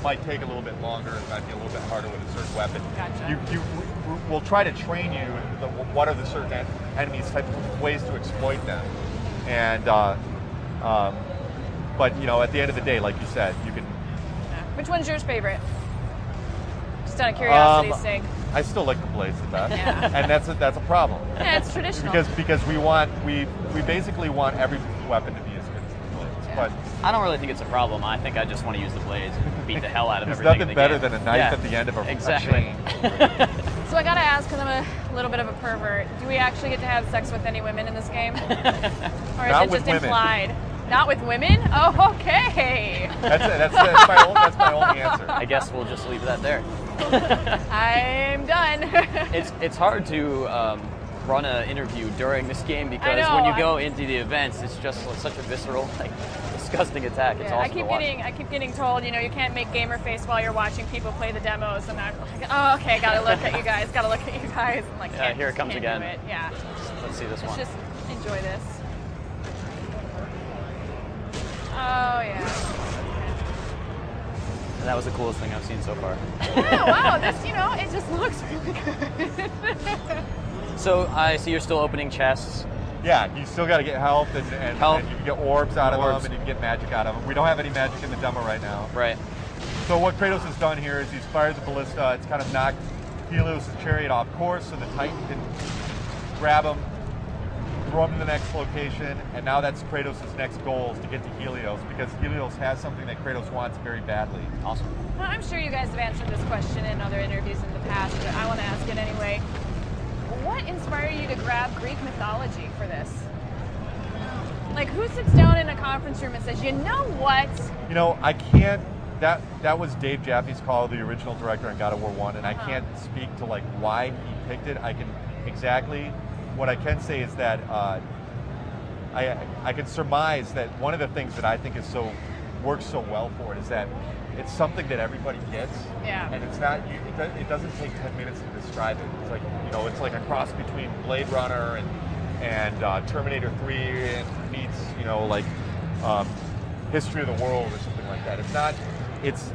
might take a little bit longer. It might be a little bit harder with a certain weapon. Gotcha. We'll try to train you. What are the certain enemies, type of ways to exploit them, and but you know, at the end of the day, like you said, you can. Which one's yours favorite? Just out of curiosity's sake. I still like the blades the best, Yeah. and that's a problem. Yeah, it's traditional. Because we basically want every weapon to be as good as the blades. Yeah. But I don't really think it's a problem. I think I just want to use the blades and beat the hell out of there's everything. nothing in the better game. than a knife Yeah, at the end of a exactly. chain. So I gotta ask, because I'm a little bit of a pervert, do we actually get to have sex with any women in this game? Or is Not it with just women. implied? Not with women? Oh, okay. That's my only answer. I guess we'll just leave that there. I'm done. It's hard to run an interview during this game because know, when you go into the events, it's just such a visceral, like, disgusting attack. It's Yeah, awesome to watch. I keep getting told, you know, you can't make gamer face while you're watching people play the demos, and I'm like, oh, okay, gotta look at you guys. I'm like, Yeah, here it comes can't again. do it. Yeah, Let's see this let's one. just enjoy this. Oh yeah. And that was the coolest thing I've seen so far. Yeah, wow, this, you know, it just looks really good. So I see you're still opening chests. Yeah, you still got to get health, and Health. you can get orbs out of Orbs. them, and you can get magic out of them. We don't have any magic in the demo right now. Right. So what Kratos has done here is he's fired the ballista. It's kind of knocked Helios' chariot off course, so the Titan can grab him, throw him to the next location, and now that's Kratos' next goal is to get to Helios, because Helios has something that Kratos wants very badly. Awesome. Well, I'm sure you guys have answered this question in other interviews in the past, but I want to ask it anyway. What inspired you to grab Greek mythology for this? Like, who sits down in a conference room and says, you know what? You know, I can't. That was Dave Jaffe's call, the original director on God of War 1, and I can't speak to like why he picked it. What I can say is that I can surmise that one of the things that I think works so well for it is that it's something that everybody gets. Yeah. And it's not. It doesn't take 10 minutes to describe it. It's like, you know, it's like a cross between Blade Runner and Terminator 3 and meets, you know, like History of the World or something like that. It's not. It's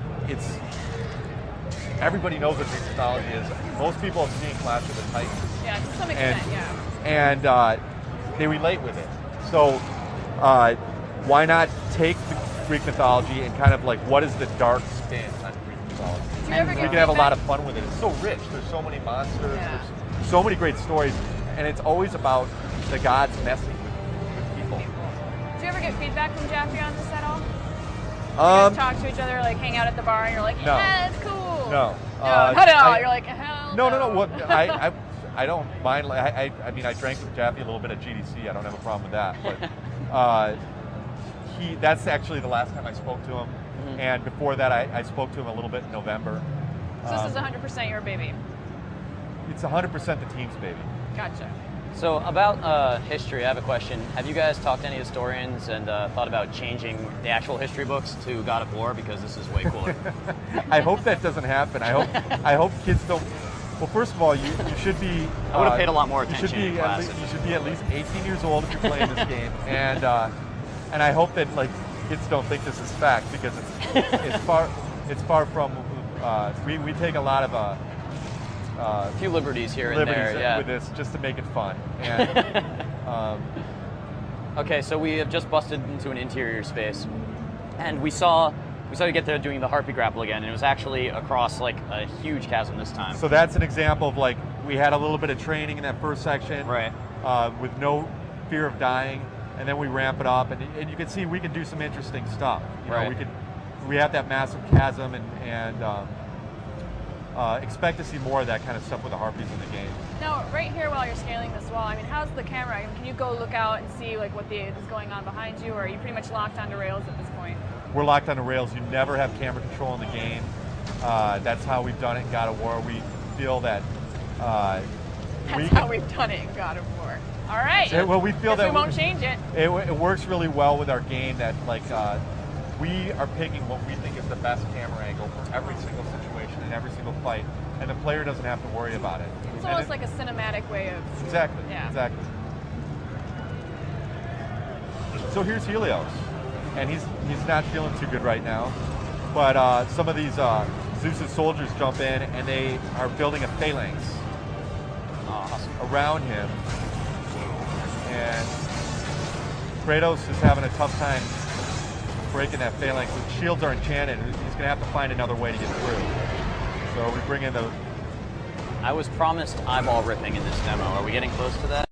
everybody knows what Greek mythology is. Most people have seen Clash of the Titans. Yeah, to some extent, yeah. And they relate with it. So why not take the Greek mythology and kind of like, what is the dark spin on Greek mythology? Do you ever We get can have a lot feedback? of fun with it. It's so rich. There's so many monsters. Yeah. There's so many great stories, and it's always about the gods messing with people. Do you ever get feedback from Jaffe on this at all? You Um, guys talk to each other, like hang out at the bar, and you're like, No. yeah, it's cool. No. Not at all. You're like, hell No. What I don't mind. Like, I mean, I drank with Jaffe a little bit at GDC. I don't have a problem with that. But that's actually the last time I spoke to him. Mm-hmm. And before that, I spoke to him a little bit in November. So this is 100% your baby. It's 100% the team's baby. Gotcha. So about history, I have a question. Have you guys talked to any historians and thought about changing the actual history books to God of War, because this is way cooler? I hope that doesn't happen. I hope kids don't. Well, first of all, you should be. I would have paid a lot more You should attention in be class. you should be at least 18 years old if you're playing this game, and I hope that like kids don't think this is fact, because it's far from. We take a lot of A few liberties here and liberties there, yeah. with this just to make it fun. And Okay, so we have just busted into an interior space, and we saw you get there doing the harpy grapple again, and it was actually across like a huge chasm this time. so that's an example of like we had a little bit of training in that first section, Right. With no fear of dying, and then we ramp it up, and you can see we can do some interesting stuff. You know, Right. we have that massive chasm, and expect to see more of that kind of stuff with the harpies in the game. Now, right here while you're scaling this wall, I mean, how's the camera? I mean, can you go look out and see like what is going on behind you, or are you pretty much locked onto rails at this point? We're locked onto rails. You never have camera control in the game. That's how we've done it in God of War. We feel that That's how we've done it in God of War. All right. Well, we feel Guess that we won't change it. It works really well with our game. That like we are picking what we think is the best camera angle for every single situation and every single fight, and the player doesn't have to worry about it. It's almost like a cinematic way of. Exactly. Yeah. Exactly. So here's Helios, and he's not feeling too good right now. But some of these Zeus's soldiers jump in, and they are building a phalanx Awesome. around him. And Kratos is having a tough time breaking that phalanx. The shields are enchanted. He's going to have to find another way to get through. So we bring in the... I was promised eyeball ripping in this demo. Are we getting close to that?